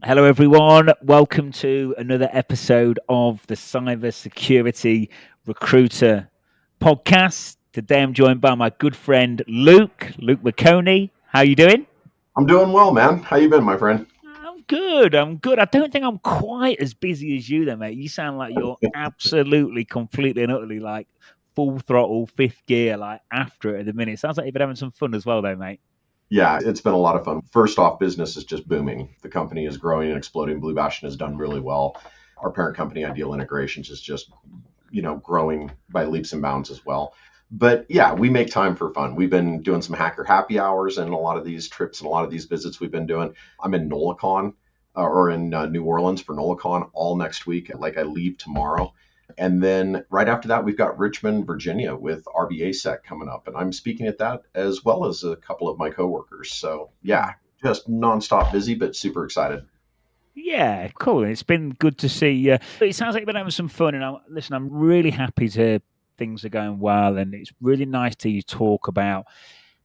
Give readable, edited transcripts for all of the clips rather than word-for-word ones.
Hello, everyone. Welcome to another episode of the Cybersecurity Recruiter podcast. Today, I'm joined by my good friend Luke McComie. How you doing? I'm doing well, man. How you been, my friend? I'm good. I'm good. I don't think I'm quite as busy as you, though, mate. You sound like you're absolutely, completely, and utterly like full throttle, fifth gear, like after it at the minute. Sounds like you've been having some fun as well, though, mate. Yeah, it's been a lot of fun. First off, business is just booming. The company is growing and exploding. Blue Bastion has done really well. Our parent company, Ideal Integrations, is just, growing by leaps and bounds as well. But yeah, we make time for fun. We've been doing some hacker happy hours and a lot of these trips and a lot of these visits we've been doing. I'm in NOLACon or in New Orleans for NOLACon all next week. Like I leave tomorrow. And then right after that, we've got Richmond, Virginia with RBA Sec coming up. And I'm speaking at that as well as a couple of my coworkers. So yeah, just nonstop busy, but super excited. Yeah, cool. It's been good to see you. It sounds like you've been having some fun, and listen, I'm really happy to things are going well, and it's really nice to you talk about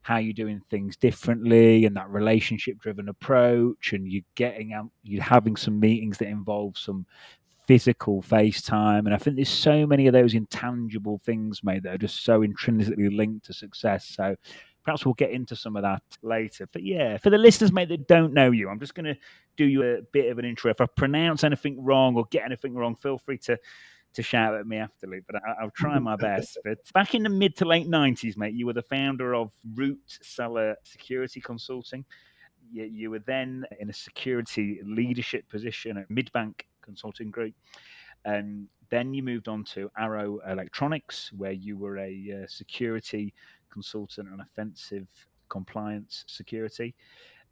how you're doing things differently and that relationship-driven approach, and you're getting out, you're having some meetings that involve some physical FaceTime, and I think there's so many of those intangible things, mate, that are just so intrinsically linked to success. So perhaps we'll get into some of that later. But yeah, for the listeners, mate, that don't know you, I'm just going to do you a bit of an intro. If I pronounce anything wrong or get anything wrong, feel free to shout at me after, Luke, but I'll try my best. But back in the mid to late 90s, mate, you were the founder of Root Seller Security Consulting. You were then in a security leadership position at Midbank Consulting Group. And then you moved on to Arrow Electronics, where you were a security consultant on offensive compliance security.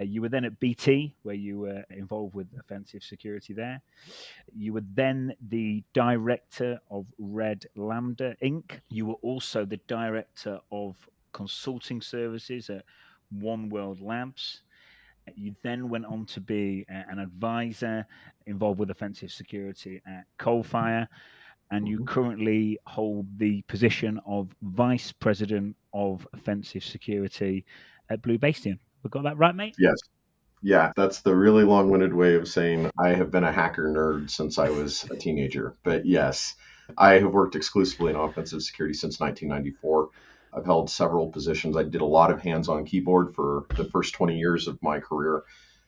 You were then at BT, where you were involved with offensive security there. You were then the director of Red Lambda Inc. You were also the director of consulting services at One World Labs. You then went on to be an advisor involved with offensive security at Coalfire, and you Mhm. currently hold the position of vice president of offensive security at Blue Bastion. We got that right, mate? Yes. Yeah, that's the really long winded way of saying I have been a hacker nerd since I was a teenager. But yes, I have worked exclusively in offensive security since 1994. I've held several positions. I did a lot of hands on keyboard for the first 20 years of my career.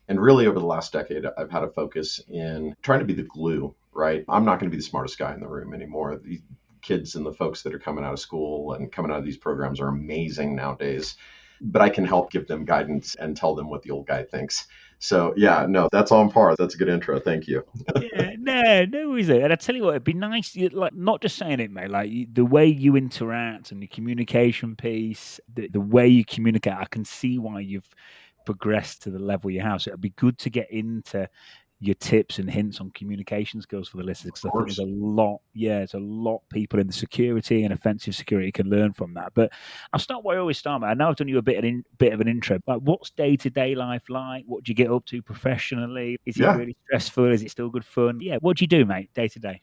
And really, over the last decade, I've had a focus in trying to be the glue, right? I'm not going to be the smartest guy in the room anymore. The kids and the folks that are coming out of school and coming out of these programs are amazing nowadays, but I can help give them guidance and tell them what the old guy thinks. So, yeah, no, that's on par. That's a good intro. Thank you. Yeah, no worries. And I tell you what, it'd be nice, like not just saying it, mate. Like the way you interact and the communication piece, the way you communicate, I can see why you've progressed to the level you have. So it'd be good to get into your tips and hints on communication skills for the listeners, Of because I think there's a course. lot, yeah, there's a lot people in the security and offensive security can learn from that. But I'll start where I always start, mate. I know I've done you a bit of an intro. Like, what's day to day life like? What do you get up to professionally? Is it Yeah. really stressful? Is it still good fun? Yeah, what do you do, mate, day to day?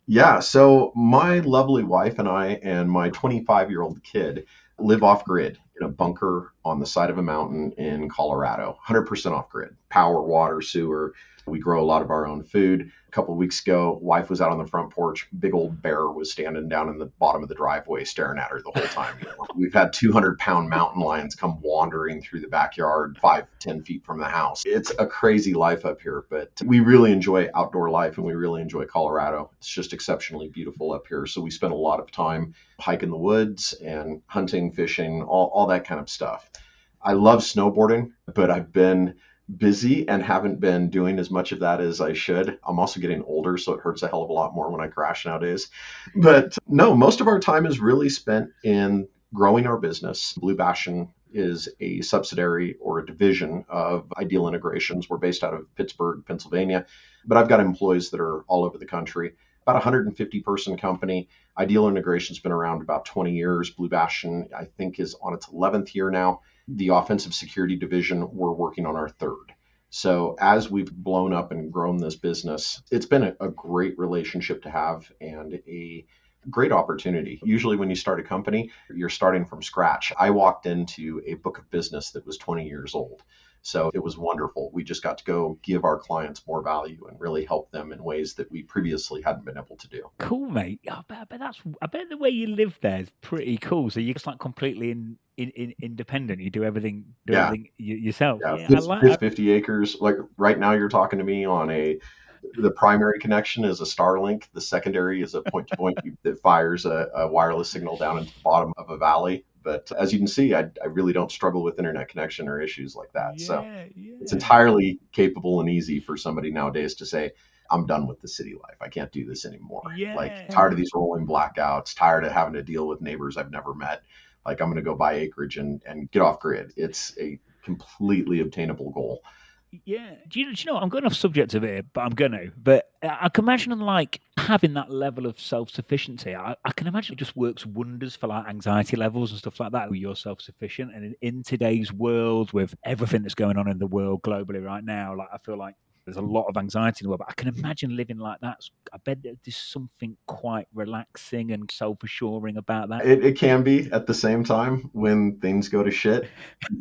Yeah. So, my lovely wife and I and my 25-year-old kid live off grid in a bunker on the side of a mountain in Colorado, 100% off grid, power, water, sewer. We grow a lot of our own food. A couple of weeks ago, wife was out on the front porch. Big old bear was standing down in the bottom of the driveway staring at her the whole time. We've had 200-pound mountain lions come wandering through the backyard 5-10 feet from the house. It's a crazy life up here, but we really enjoy outdoor life and we really enjoy Colorado. It's just exceptionally beautiful up here. So we spend a lot of time hiking the woods and hunting, fishing, all that kind of stuff. I love snowboarding, but I've been busy and haven't been doing as much of that as I should. I'm also getting older, so it hurts a hell of a lot more when I crash nowadays. But no, most of our time is really spent in growing our business. Blue Bastion is a subsidiary or a division of Ideal Integrations. We're based out of Pittsburgh, Pennsylvania, but I've got employees that are all over the country. About a 150 person company. Ideal Integration's been around about 20 years. Blue Bastion, I think, is on its 11th year now. The offensive security division, we're working on our third. So as we've blown up and grown this business, it's been a great relationship to have and a great opportunity. Usually when you start a company, you're starting from scratch. I walked into a book of business that was 20 years old. So it was wonderful. We just got to go give our clients more value and really help them in ways that we previously hadn't been able to do. Cool, mate. I bet the way you live there is pretty cool. So you're just like completely independent. You do everything Yeah. yourself. Yeah. Yeah, I like. 50 acres. Like right now, you're talking to me on the primary connection is a Starlink. The secondary is a point to point that fires a wireless signal down into the bottom of a valley. But as you can see, I really don't struggle with internet connection or issues like that. So Yeah, it's yeah, entirely capable and easy for somebody nowadays to say, I'm done with the city life. I can't do this anymore. Like, tired of yeah. these rolling blackouts, tired of having to deal with neighbors I've never met. Like, I'm going to go buy acreage and get off grid. It's a completely obtainable goal. Yeah. Do you know what? I'm going off subject a bit, but I'm going to. But I can imagine like having that level of self-sufficiency. I can imagine it just works wonders for like anxiety levels and stuff like that. You're self-sufficient. And in today's world, with everything that's going on in the world globally right now, like I feel like there's a lot of anxiety in the world. But I can imagine living like that. I bet there's something quite relaxing and self-assuring about that. It can be at the same time when things go to shit.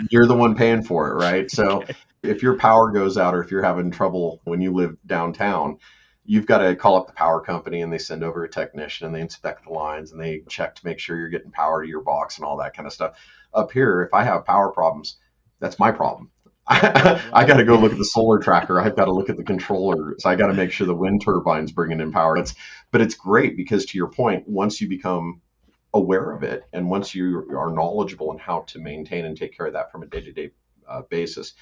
You're the one paying for it, right? So Okay. if your power goes out or if you're having trouble when you live downtown, you've got to call up the power company and they send over a technician and they inspect the lines and they check to make sure you're getting power to your box and all that kind of stuff. Up here, if I have power problems, that's my problem. I got to Right. go look at the solar tracker. I've got to look at the controller. So I got to make sure the wind turbine's bringing in power. But it's great because to your point, once you become aware of it and once you are knowledgeable in how to maintain and take care of that from a day-to-day basis,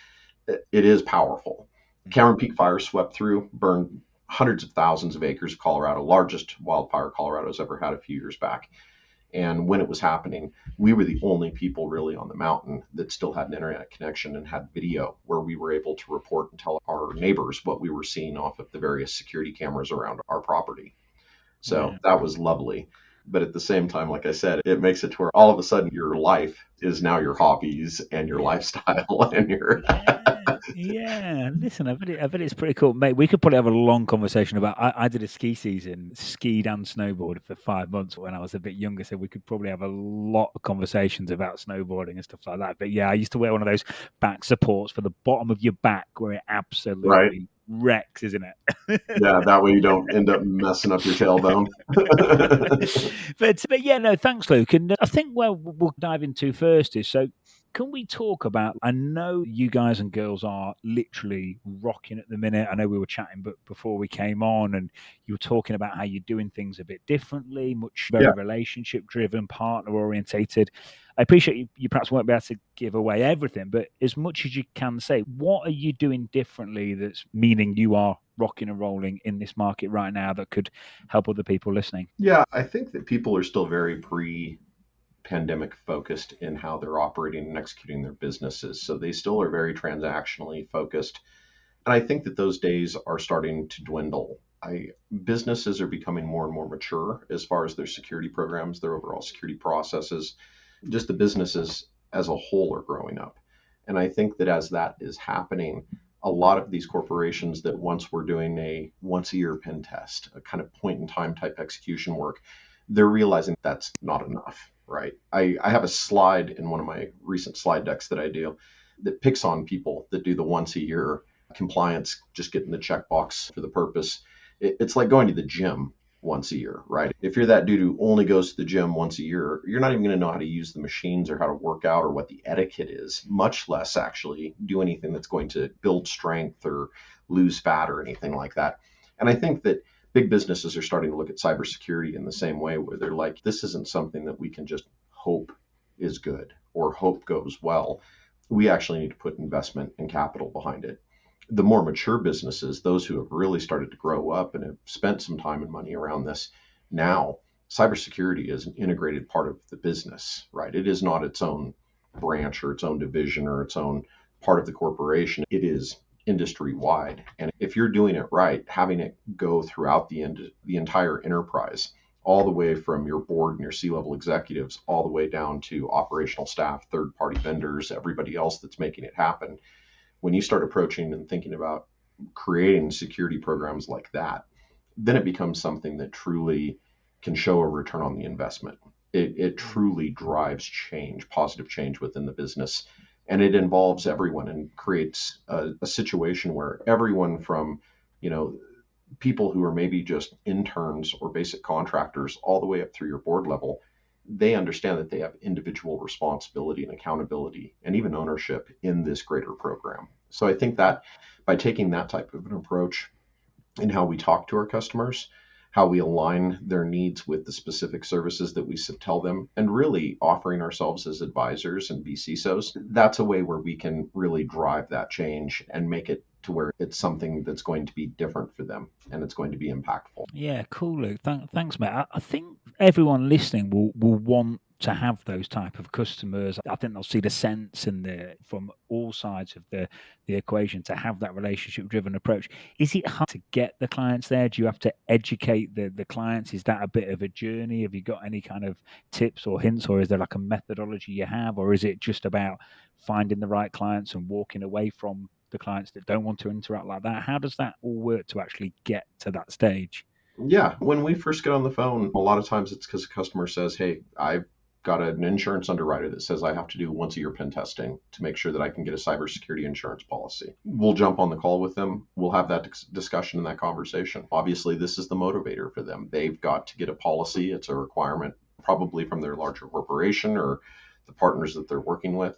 it is powerful. Cameron Peak Fire swept through, burned hundreds of thousands of acres of Colorado, largest wildfire Colorado's ever had a few years back. And when it was happening, we were the only people really on the mountain that still had an internet connection and had video where we were able to report and tell our neighbors what we were seeing off of the various security cameras around our property. So Yeah. that was lovely. But at the same time, like I said, it makes it to where all of a sudden your life is now your hobbies and your Yeah. lifestyle and your Yeah. Listen, I bet it's pretty cool, mate. We could probably have a long conversation about. I did a ski season, skied and snowboarded for 5 months when I was a bit younger, so we could probably have a lot of conversations about snowboarding and stuff like that. But yeah, I used to wear one of those back supports for the bottom of your back where it right. absolutely wrecks, isn't it? Yeah, that way you don't end up messing up your tailbone. But yeah, no, thanks, Luke. And I think where we'll dive into first is so. Can we talk about? I know you guys and girls are literally rocking at the minute. I know we were chatting, but before we came on, and you were talking about how you're doing things a bit differently, much very Yeah. relationship driven, partner orientated. I appreciate you perhaps won't be able to give away everything, but as much as you can say, what are you doing differently that's meaning you are rocking and rolling in this market right now that could help other people listening? Yeah, I think that people are still very pre-pandemic focused in how they're operating and executing their businesses. So they still are very transactionally focused. And I think that those days are starting to dwindle. Businesses are becoming more and more mature as far as their security programs, their overall security processes. Just the businesses as a whole are growing up. And I think that as that is happening, a lot of these corporations that once were doing a once a year pen test, a kind of point in time type execution work, they're realizing that's not enough, right? I have a slide in one of my recent slide decks that I do that picks on people that do the once a year compliance, just getting the checkbox for the purpose. It's like going to the gym once a year, right? If you're that dude who only goes to the gym once a year, you're not even going to know how to use the machines or how to work out or what the etiquette is, much less actually do anything that's going to build strength or lose fat or anything like that. And I think that big businesses are starting to look at cybersecurity in the same way, where they're like, this isn't something that we can just hope is good or hope goes well. We actually need to put investment and capital behind it. The more mature businesses, those who have really started to grow up and have spent some time and money around this, now cybersecurity is an integrated part of the business, right? It is not its own branch or its own division or its own part of the corporation. It is industry wide. And if you're doing it right, having it go throughout the entire enterprise, all the way from your board and your C-level executives, all the way down to operational staff, third-party vendors, everybody else that's making it happen, when you start approaching and thinking about creating security programs like that, then it becomes something that truly can show a return on the investment. It truly drives change, positive change within the business. And it involves everyone and creates a situation where everyone from, you know, people who are maybe just interns or basic contractors all the way up through your board level, they understand that they have individual responsibility and accountability and even ownership in this greater program. So I think that by taking that type of an approach in how we talk to our customers, how we align their needs with the specific services that we tell them, and really offering ourselves as advisors and BCSOs, that's a way where we can really drive that change and make it to where it's something that's going to be different for them and it's going to be impactful. Yeah, cool, Luke. Thanks, mate. I think everyone listening will want to have those type of customers. I think they'll see the sense in the from all sides of the equation to have that relationship driven approach. Is it hard to get the clients there? Do you have to educate the clients? Is that a bit of a journey? Have you got any kind of tips or hints, or is there like a methodology you have, or is it just about finding the right clients and walking away from the clients that don't want to interact like that? How does that all work to actually get to that stage? Yeah, when we first get on the phone, a lot of times it's because a customer says, "Hey, I've got an insurance underwriter that says I have to do once a year pen testing to make sure that I can get a cybersecurity insurance policy." We'll jump on the call with them. We'll have that discussion and that conversation. Obviously, this is the motivator for them. They've got to get a policy. It's a requirement, probably from their larger corporation or the partners that they're working with.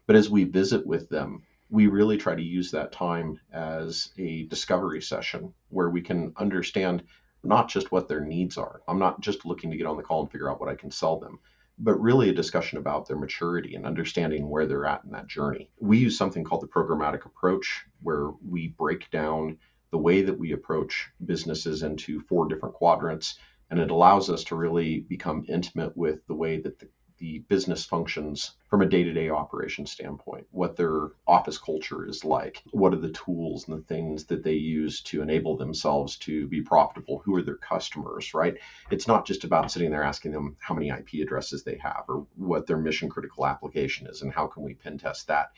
But as we visit with them, we really try to use that time as a discovery session where we can understand not just what their needs are. I'm not just looking to get on the call and figure out what I can sell them, but really a discussion about their maturity and understanding where they're at in that journey. We use something called the programmatic approach, where we break down the way that we approach businesses into 4 different quadrants. And it allows us to really become intimate with the way that the business functions from a day-to-day operation standpoint, what their office culture is like, what are the tools and the things that they use to enable themselves to be profitable, who are their customers, right? It's not just about sitting there asking them how many IP addresses they have or what their mission critical application is and how can we pen test that.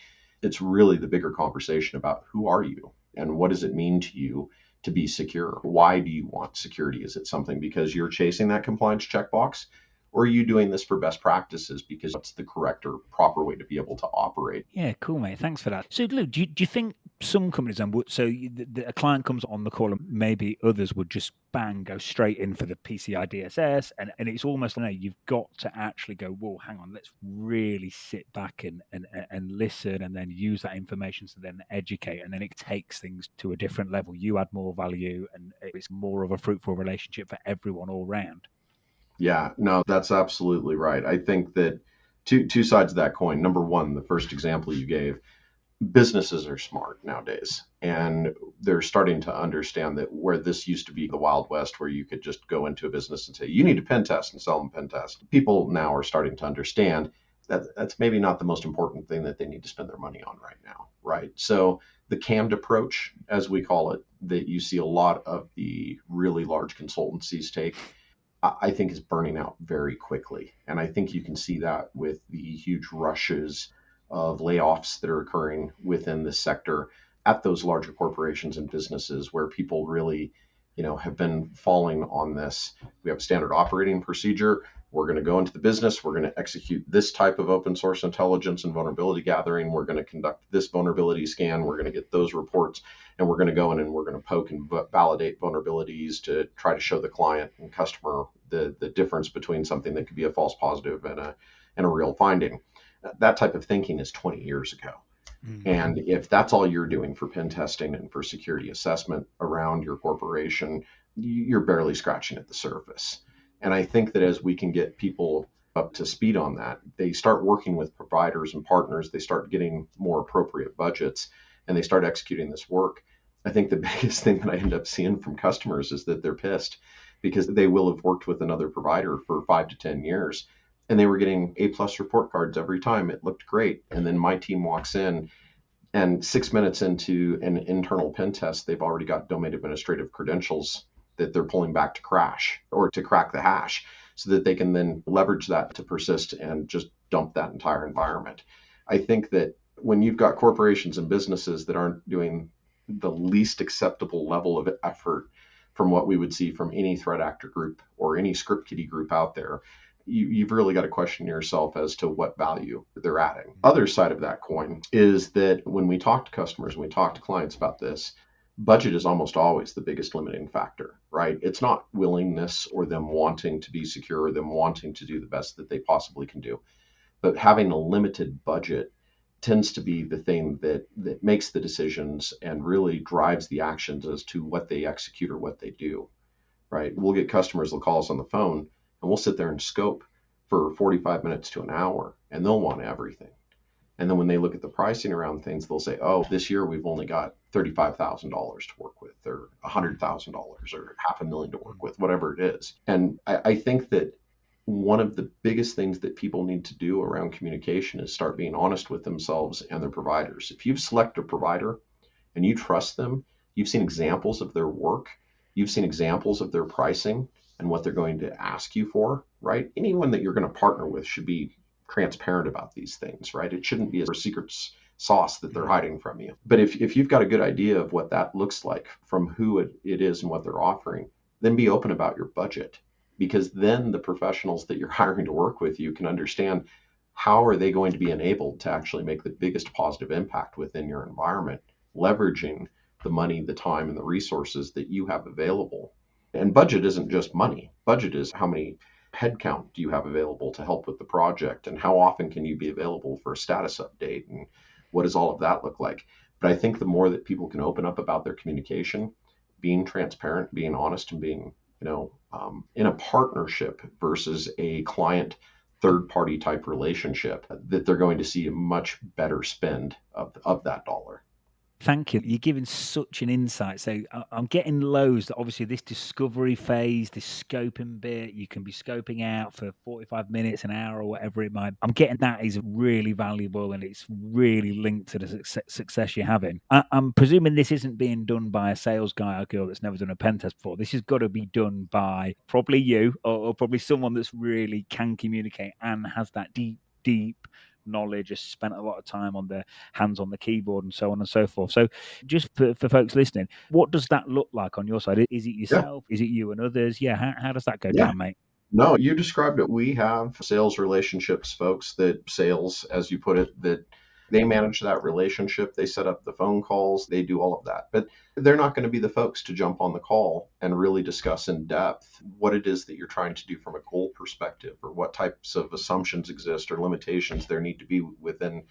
It's really the bigger conversation about who are you and what does it mean to you to be secure? Why do you want security? Is it something because you're chasing that compliance checkbox? Or are you doing this for best practices because it's the correct or proper way to be able to operate? Yeah, cool, mate. Thanks for that. So, Luke, do you think some companies then would, so a client comes on the call and maybe others would just bang, go straight in for the PCI DSS, and it's almost like you've got to actually go, whoa, hang on, let's really sit back and listen and then use that information to then educate, and then it takes things to a different level. You add more value and it's more of a fruitful relationship for everyone all round. Yeah, no, that's absolutely right. I think that two sides of that coin. Number one, the first example you gave, businesses are smart nowadays, and they're starting to understand that where this used to be the Wild West, where you could just go into a business and say, you need a pen test and sell them pen test. People now are starting to understand that that's maybe not the most important thing that they need to spend their money on right now, right? So the canned approach, as we call it, that you see a lot of the really large consultancies take, I think is burning out very quickly. And I think you can see that with the huge rushes of layoffs that are occurring within this sector at those larger corporations and businesses where people really, have been falling on this. We have a standard operating procedure. We're going to go into the business. We're going to execute this type of open source intelligence and vulnerability gathering. We're going to conduct this vulnerability scan. We're going to get those reports, and we're going to go in and we're going to poke and validate vulnerabilities to try to show the client and customer the difference between something that could be a false positive and a real finding. That type of thinking is 20 years ago. And if that's all you're doing for pen testing and for security assessment around your corporation, you're barely scratching at the surface. And I think that as we can get people up to speed on that, they start working with providers and partners, they start getting more appropriate budgets, and they start executing this work. I think the biggest thing that I end up seeing from customers is that they're pissed because they will have worked with another provider for 5 to 10 years and they were getting A+ report cards every time. It looked great. And then my team walks in, and 6 minutes into an internal pen test, they've already got domain administrative credentials that they're pulling back to crash or to crack the hash so that they can then leverage that to persist and just dump that entire environment. I think that when you've got corporations and businesses that aren't doing the least acceptable level of effort from what we would see from any threat actor group or any script kiddie group out there, you've really got to question yourself as to what value they're adding. Other side of that coin is that when we talk to customers, when we talk to clients about this, budget is almost always the biggest limiting factor, right? It's not willingness or them wanting to be secure or them wanting to do the best that they possibly can do, but having a limited budget tends to be the thing that makes the decisions and really drives the actions as to what they execute or what they do, right? We'll get customers that'll call us on the phone and we'll sit there and scope for 45 minutes to an hour and they'll want everything. And then when they look at the pricing around things, they'll say, oh, this year we've only got $35,000 to work with, or $100,000, or $500,000 to work with, whatever it is. And I think that one of the biggest things that people need to do around communication is start being honest with themselves and their providers. If you've selected a provider and you trust them, you've seen examples of their work, you've seen examples of their pricing and what they're going to ask you for, right? Anyone that you're going to partner with should be transparent about these things, right? It shouldn't be a secret sauce that they're hiding from you. But if you've got a good idea of what that looks like from who it is and what they're offering, then be open about your budget, because then the professionals that you're hiring to work with you can understand how are they going to be enabled to actually make the biggest positive impact within your environment, leveraging the money, the time, and the resources that you have available. And budget isn't just money. Budget is how many headcount do you have available to help with the project, and how often can you be available for a status update, and what does all of that look like? But I think the more that people can open up about their communication, being transparent, being honest, and being, in a partnership versus a client third party type relationship, that they're going to see a much better spend of that dollar. Thank you. You're giving such an insight. So I'm getting loads that obviously this discovery phase, this scoping bit, you can be scoping out for 45 minutes, an hour, or whatever it might be. I'm getting that is really valuable and it's really linked to the success you're having. I'm presuming this isn't being done by a sales guy or girl that's never done a pen test before. This has got to be done by probably you or probably someone that's really can communicate and has that deep knowledge, has spent a lot of time on their hands on the keyboard and so on and so forth. So just for folks listening, what does that look like on your side? Is it yourself? Yeah. Is it you and others? Yeah. How does that go Yeah. down, mate? No, you described it. We have sales relationships folks that sales, as you put it, that they manage that relationship. They set up the phone calls. They do all of that. But they're not going to be the folks to jump on the call and really discuss in depth what it is that you're trying to do from a goal perspective, or what types of assumptions exist or limitations there need to be within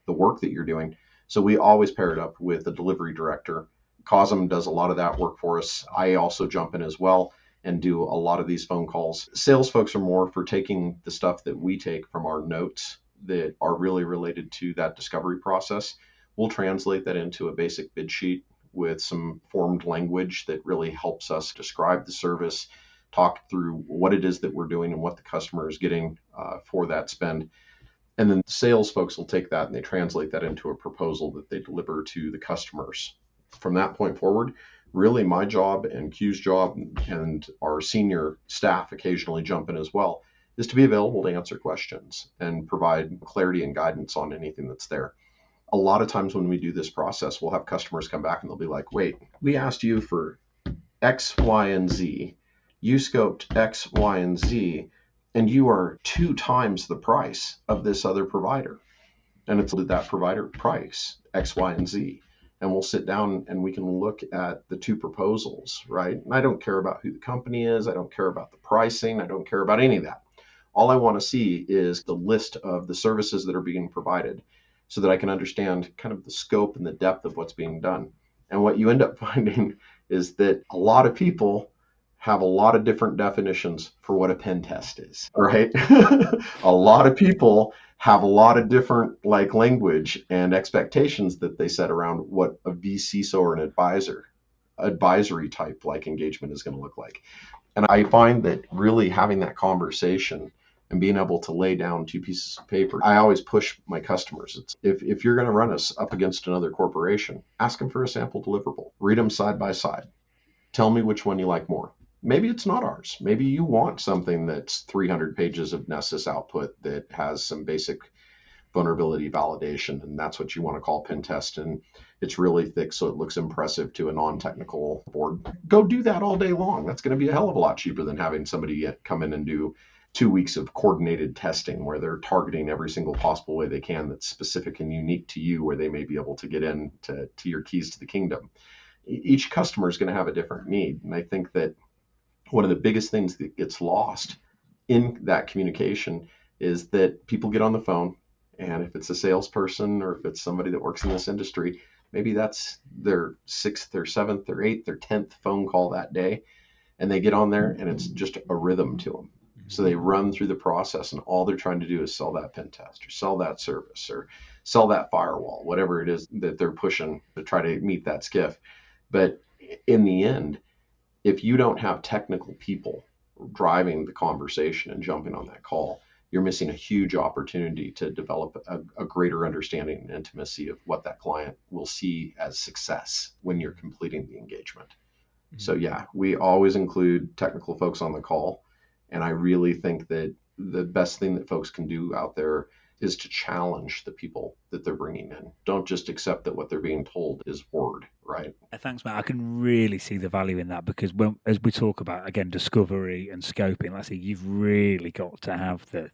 the work that you're doing. So we always pair it up with a delivery director. Cosm does a lot of that work for us. I also jump in as well and do a lot of these phone calls. Sales folks are more for taking the stuff that we take from our notes that are really related to that discovery process. We'll translate that into a basic bid sheet with some formed language that really helps us describe the service, talk through what it is that we're doing and what the customer is getting for that spend. And then sales folks will take that and they translate that into a proposal that they deliver to the customers. From that point forward, really my job and Q's job, and our senior staff occasionally jump in as well, is to be available to answer questions and provide clarity and guidance on anything that's there. A lot of times when we do this process, we'll have customers come back and they'll be like, wait, we asked you for X, Y, and Z. You scoped X, Y, and Z, and you are 2 times the price of this other provider. And it's that provider price, X, Y, and Z. And we'll sit down and we can look at the 2 proposals, right? And I don't care about who the company is. I don't care about the pricing. I don't care about any of that. All I want to see is the list of the services that are being provided so that I can understand kind of the scope and the depth of what's being done. And what you end up finding is that a lot of people have a lot of different definitions for what a pen test is, right? A lot of people have a lot of different language and expectations that they set around what a VCSO or an advisory type engagement is going to look like. And I find that really having that conversation and being able to lay down 2 pieces of paper, I always push my customers. If you're going to run us up against another corporation, ask them for a sample deliverable, read them side by side. Tell me which one you like more. Maybe it's not ours. Maybe you want something that's 300 pages of Nessus output that has some basic vulnerability validation, and that's what you want to call pen test, and it's really thick so it looks impressive to a non-technical board. Go do that all day long. That's going to be a hell of a lot cheaper than having somebody come in and do 2 weeks of coordinated testing where they're targeting every single possible way they can that's specific and unique to you, where they may be able to get in to your keys to the kingdom. Each customer is going to have a different need. And I think that one of the biggest things that gets lost in that communication is that people get on the phone, and if it's a salesperson or if it's somebody that works in this industry, maybe that's their sixth or seventh or eighth or 10th phone call that day, and they get on there and it's just a rhythm to them. So they run through the process, and all they're trying to do is sell that pen test or sell that service or sell that firewall, whatever it is that they're pushing to try to meet that skiff. But in the end, if you don't have technical people driving the conversation and jumping on that call, you're missing a huge opportunity to develop a greater understanding and intimacy of what that client will see as success when you're completing the engagement. So yeah, we always include technical folks on the call. And I really think that the best thing that folks can do out there is to challenge the people that they're bringing in. Don't just accept that what they're being told is word, right? Thanks, Matt. I can really see the value in that, because as we talk about, again, discovery and scoping, like I say, you've really got to have the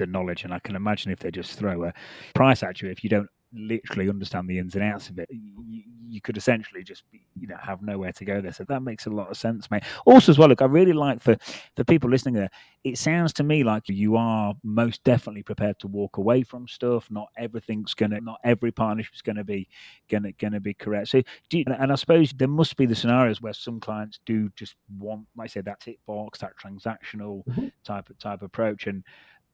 knowledge. And I can imagine if they just throw a price at you, if you don't literally understand the ins and outs of it, you could essentially just have nowhere to go there. So that makes a lot of sense, mate. Also, as well, look, I really like for the people listening there, it sounds to me like you are most definitely prepared to walk away from stuff. Not every partnership is going to be correct. So and I suppose there must be the scenarios where some clients do just want, like I said, that tick box, that transactional type approach. And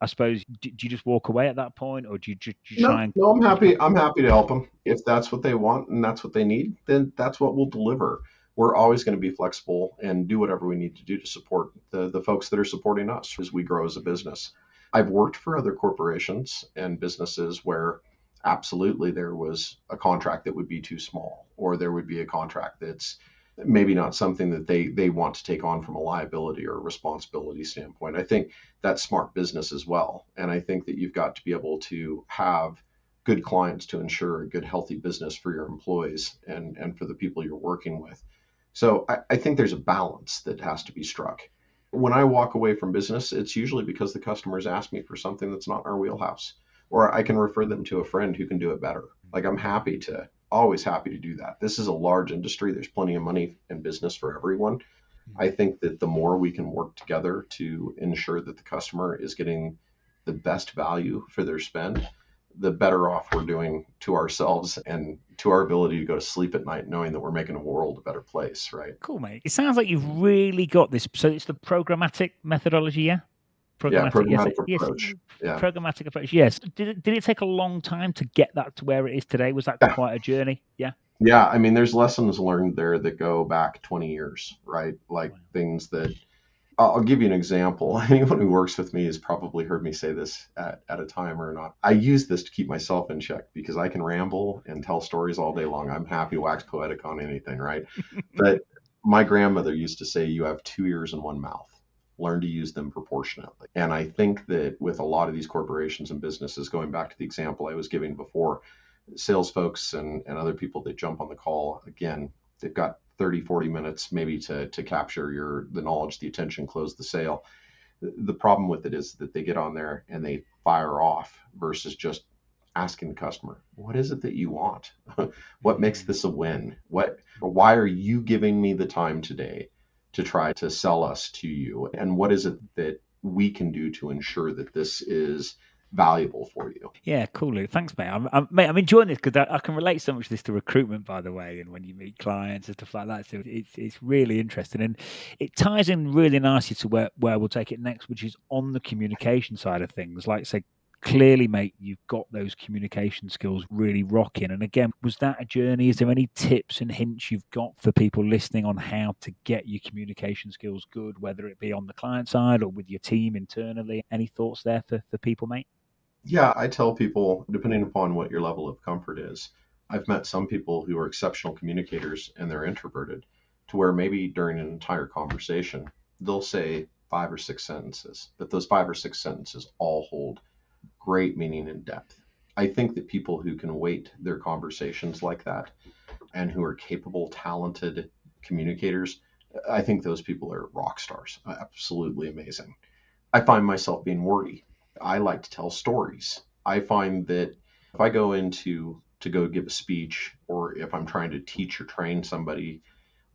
I suppose, do you just walk away at that point, or do you try and? No, I'm happy. I'm happy to help them. If that's what they want and that's what they need, then that's what we'll deliver. We're always going to be flexible and do whatever we need to do to support the folks that are supporting us as we grow as a business. I've worked for other corporations and businesses where absolutely there was a contract that would be too small, or there would be a contract that's maybe not something that they want to take on from a liability or responsibility standpoint. I think that's smart business as well. And I think that you've got to be able to have good clients to ensure a good, healthy business for your employees and for the people you're working with. So I think there's a balance that has to be struck. When I walk away from business, it's usually because the customers ask me for something that's not in our wheelhouse, or I can refer them to a friend who can do it better. Like, I'm always happy to do that. This is a large industry. There's plenty of money in business for everyone. I think that the more we can work together to ensure that the customer is getting the best value for their spend, the better off we're doing to ourselves and to our ability to go to sleep at night knowing that we're making a world a better place, right? Cool, mate. It sounds like you've really got this. So it's the programmatic methodology, yeah? Programmatic approach. Yeah. Programmatic approach. Yes. Did it take a long time to get that to where it is today? Was that quite a journey? Yeah. Yeah. I mean, there's lessons learned there that go back 20 years, right? Like things that I'll give you an example. Anyone who works with me has probably heard me say this at a time or not. I use this to keep myself in check because I can ramble and tell stories all day long. I'm happy to wax poetic on anything, right? But my grandmother used to say, you have 2 ears and 1 mouth. Learn to use them proportionately. And I think that with a lot of these corporations and businesses, going back to the example I was giving before, sales folks and other people that jump on the call, again, they've got 30, 40 minutes maybe to capture the knowledge, the attention, close the sale. The problem with it is that they get on there and they fire off versus just asking the customer, what is it that you want? What makes this a win? Why are you giving me the time today to try to sell us to you? And what is it that we can do to ensure that this is valuable for you? Yeah, cool, Luke. Thanks, mate. I'm enjoying this because I can relate so much this to recruitment, by the way, and when you meet clients and stuff like that. So it's really interesting, and it ties in really nicely to where we'll take it next, which is on the communication side of things. Like, say, clearly, mate, you've got those communication skills really rocking. And again, was that a journey? Is there any tips and hints you've got for people listening on how to get your communication skills good, whether it be on the client side or with your team internally? Any thoughts there for people, mate? Yeah, I tell people, depending upon what your level of comfort is, I've met some people who are exceptional communicators and they're introverted, to where maybe during an entire conversation, they'll say 5 or 6 sentences, but those 5 or 6 sentences all hold great meaning and depth. I think that people who can weight their conversations like that and who are capable, talented communicators, I think those people are rock stars, absolutely amazing. I find myself being wordy. I like to tell stories. I find that if I go into to go give a speech, or if I'm trying to teach or train somebody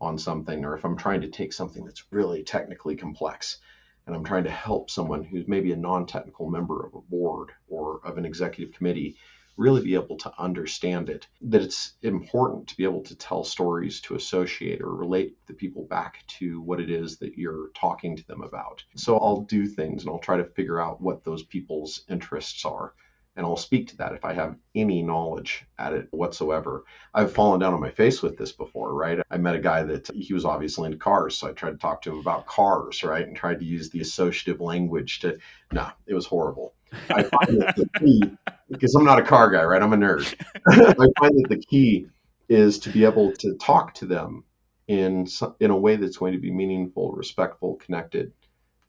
on something, or if I'm trying to take something that's really technically complex and I'm trying to help someone who's maybe a non-technical member of a board or of an executive committee really be able to understand it, that it's important to be able to tell stories to associate or relate the people back to what it is that you're talking to them about. So I'll do things and I'll try to figure out what those people's interests are. And I'll speak to that if I have any knowledge at it whatsoever. I've fallen down on my face with this before, right? I met a guy that he was obviously into cars. So I tried to talk to him about cars, right? And tried to use the associative language to, no, it was horrible. I find that the key, because I'm not a car guy, right? I'm a nerd. I find that the key is to be able to talk to them in a way that's going to be meaningful, respectful, connected,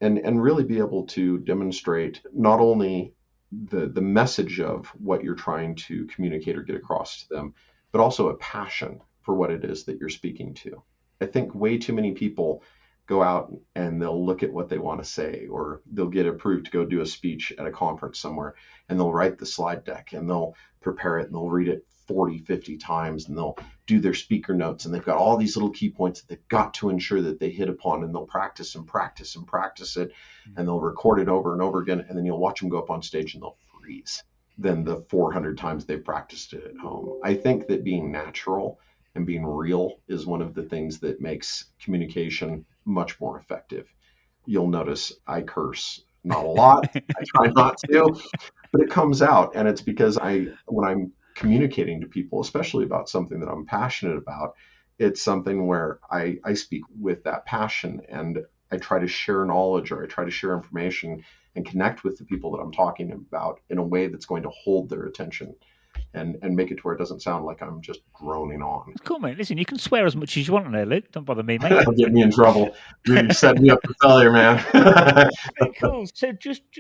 and really be able to demonstrate not only the message of what you're trying to communicate or get across to them, but also a passion for what it is that you're speaking to. I think way too many people go out and they'll look at what they want to say, or they'll get approved to go do a speech at a conference somewhere, and they'll write the slide deck and they'll prepare it and they'll read it 40, 50 times, and they'll do their speaker notes, and they've got all these little key points that they've got to ensure that they hit upon, and they'll practice and practice and practice it, and they'll record it over and over again, and then you'll watch them go up on stage and they'll freeze than the 400 times they've practiced it at home. I think that being natural and being real is one of the things that makes communication much more effective. You'll notice I curse, not a lot. I try not to, but it comes out, and it's because when I'm communicating to people, especially about something that I'm passionate about, it's something where I speak with that passion, and I try to share knowledge, or I try to share information and connect with the people that I'm talking about in a way that's going to hold their attention and make it to where it doesn't sound like I'm just droning on. Cool, mate. Listen, you can swear as much as you want on there, Luke. Don't bother me, mate. It'll get me in trouble. You set me up for failure, man. Very cool. So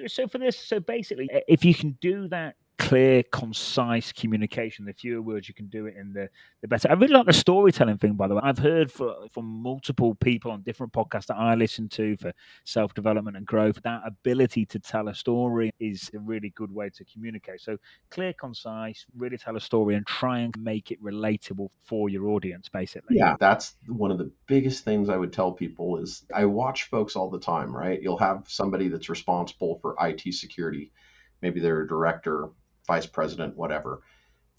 so for this, so basically, if you can do that clear, concise communication, the fewer words you can do it in, the better. I really like the storytelling thing, by the way. I've heard from multiple people on different podcasts that I listen to for self-development and growth, that ability to tell a story is a really good way to communicate. So clear, concise, really tell a story and try and make it relatable for your audience, basically. Yeah, that's one of the biggest things I would tell people is I watch folks all the time, right? You'll have somebody that's responsible for IT security. Maybe they're a director, vice president, whatever.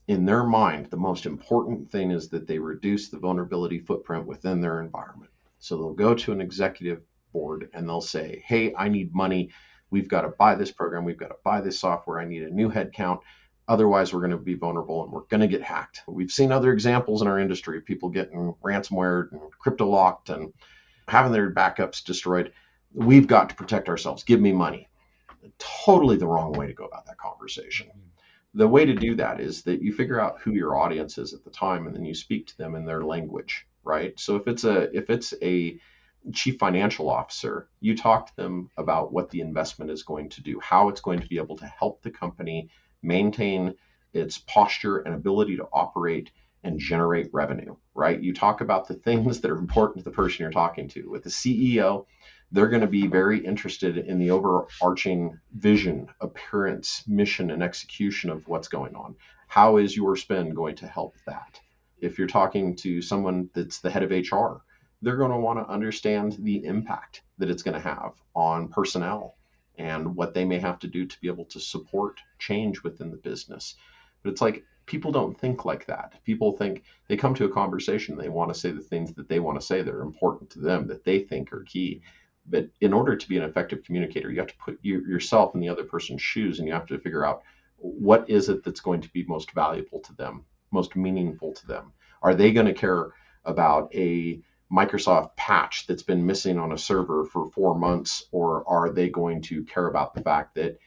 In their mind, the most important thing is that they reduce the vulnerability footprint within their environment. So they'll go to an executive board and they'll say, hey, I need money. We've got to buy this program. We've got to buy this software. I need a new headcount. Otherwise, we're going to be vulnerable and we're going to get hacked. We've seen other examples in our industry of people getting ransomware and crypto locked and having their backups destroyed. We've got to protect ourselves. Give me money. Totally the wrong way to go about that conversation. The way to do that is that you figure out who your audience is at the time, and then you speak to them in their language, right? So if it's a chief financial officer, you talk to them about what the investment is going to do, how it's going to be able to help the company maintain its posture and ability to operate and generate revenue, right? You talk about the things that are important to the person you're talking to. With the CEO, they're going to be very interested in the overarching vision, appearance, mission, and execution of what's going on. How is your spend going to help that? If you're talking to someone that's the head of HR, they're going to want to understand the impact that it's going to have on personnel and what they may have to do to be able to support change within the business. But it's like people don't think like that. People think they come to a conversation, they want to say the things that they want to say that are important to them, that they think are key. But in order to be an effective communicator, you have to put yourself in the other person's shoes, and you have to figure out what is it that's going to be most valuable to them, most meaningful to them. Are they going to care about a Microsoft patch that's been missing on a server for 4 months, or are they going to care about the fact that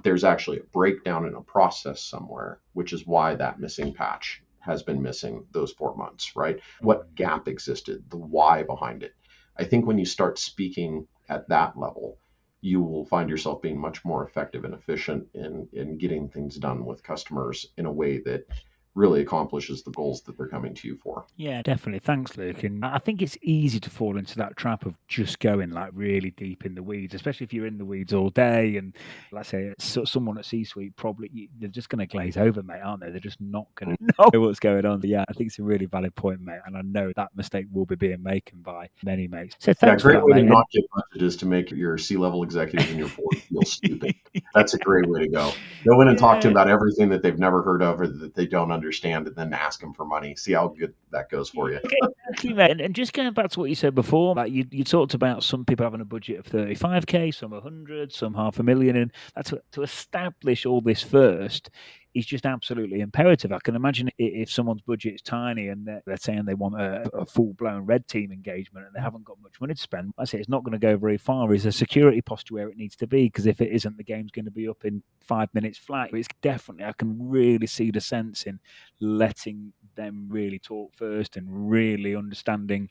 there's actually a breakdown in a process somewhere, which is why that missing patch has been missing those 4 months, right? What gap existed, the why behind it. I think when you start speaking at that level, you will find yourself being much more effective and efficient in getting things done with customers in a way that really accomplishes the goals that they're coming to you for. Yeah, definitely. Thanks, Luke. And I think it's easy to fall into that trap of just going like really deep in the weeds, especially if you're in the weeds all day. And let's say someone at C-suite, probably they're just going to glaze over, mate, aren't they? They're just not going to know what's going on. Yeah, I think it's a really valid point, mate. And I know that mistake will be being made by many mates. So Yeah, thanks for great that, way to mate. not get budget is to make your C-level executives and your board feel stupid. That's a great way to go. Go in and talk to them Yeah. about everything that they've never heard of or that they don't understand, and then ask them for money. See how good that goes for you. Exactly, mate. And just going back to what you said before, like you talked about some people having a budget of 35K, some 100, some 500,000, and that's to establish all this first is just absolutely imperative. I can imagine if someone's budget is tiny and they're saying they want a full-blown red team engagement and they haven't got much money to spend, I say it's not going to go very far. Is a security posture where it needs to be? Because if it isn't, the game's going to be up in 5 minutes flat. It's definitely, I can really see the sense in letting them really talk first and really understanding.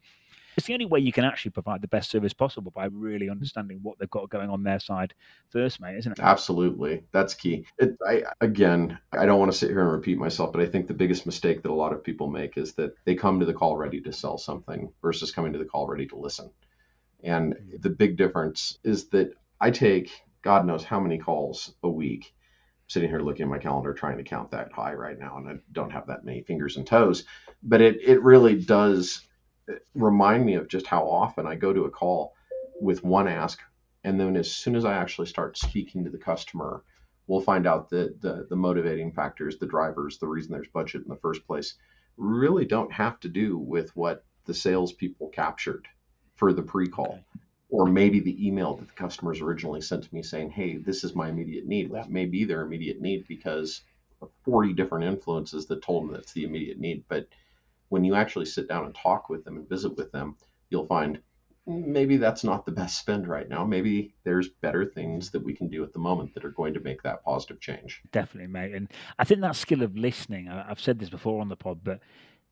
It's the only way you can actually provide the best service possible, by really understanding what they've got going on their side first, mate, isn't it? Absolutely. That's key. Again, I don't want to sit here and repeat myself, but I think the biggest mistake that a lot of people make is that they come to the call ready to sell something versus coming to the call ready to listen. And the big difference is that I take God knows how many calls a week. I'm sitting here looking at my calendar trying to count that high right now, and I don't have that many fingers and toes. But it really does remind me of just how often I go to a call with one ask, and then as soon as I actually start speaking to the customer, we'll find out that the motivating factors, the drivers, the reason there's budget in the first place, really don't have to do with what the salespeople captured for the pre-call. Okay. Or maybe the email that the customers originally sent to me saying, hey, this is my immediate need. That may be their immediate need because of 40 different influences that told them that's the immediate need. But when you actually sit down and talk with them and visit with them, you'll find maybe that's not the best spend right now. Maybe there's better things that we can do at the moment that are going to make that positive change. Definitely, mate. And I think that skill of listening, I've said this before on the pod, but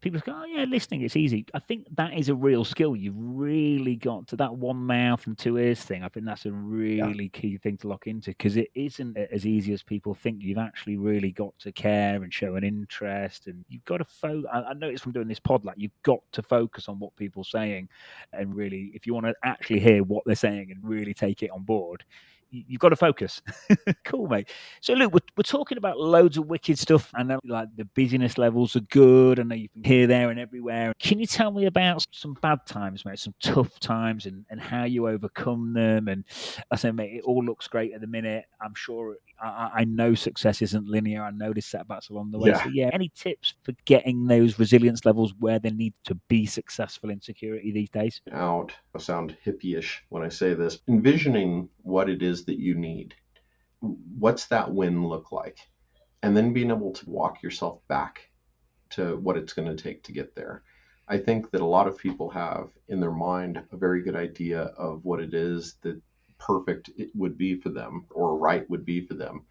people go, oh, yeah, listening, it's easy. I think that is a real skill. You've really got to that one mouth and two ears thing. I think that's a really key thing to lock into, because it isn't as easy as people think. You've actually really got to care and show an interest, and you've got to focus. I noticed from doing this pod, like, you've got to focus on what people are saying, and really, if you want to actually hear what they're saying and really take it on board, you've got to focus. Cool, mate. So, Luke, we're talking about loads of wicked stuff. I know, like, the busyness levels are good. I know you've been here, there, and everywhere. Can you tell me about some bad times, mate, some tough times, and how you overcome them? And I say, mate, it all looks great at the minute. I'm sure, I know success isn't linear. I know there's setbacks along the way. Yeah. So, yeah, any tips for getting those resilience levels where they need to be successful in security these days? I sound hippie-ish when I say this. Envisioning what it is that you need. What's that win look like? And then being able to walk yourself back to what it's going to take to get there. I think that a lot of people have in their mind a very good idea of what it is that perfect it would be for them or right would be for them.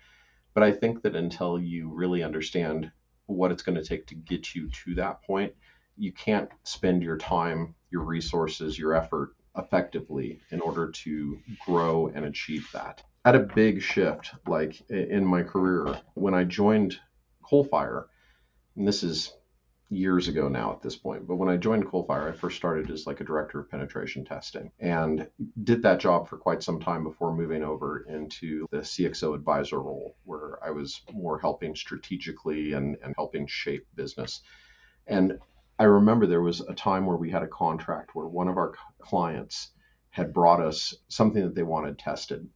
But I think that until you really understand what it's going to take to get you to that point, you can't spend your time, your resources, your effort effectively in order to grow and achieve that. I had a big shift, like in my career, when I joined Coalfire, and this is years ago now at this point, but when I joined Coalfire, I first started as like a director of penetration testing and did that job for quite some time before moving over into the CXO advisor role, where I was more helping strategically and helping shape business. And I remember there was a time where we had a contract where one of our clients had brought us something that they wanted tested.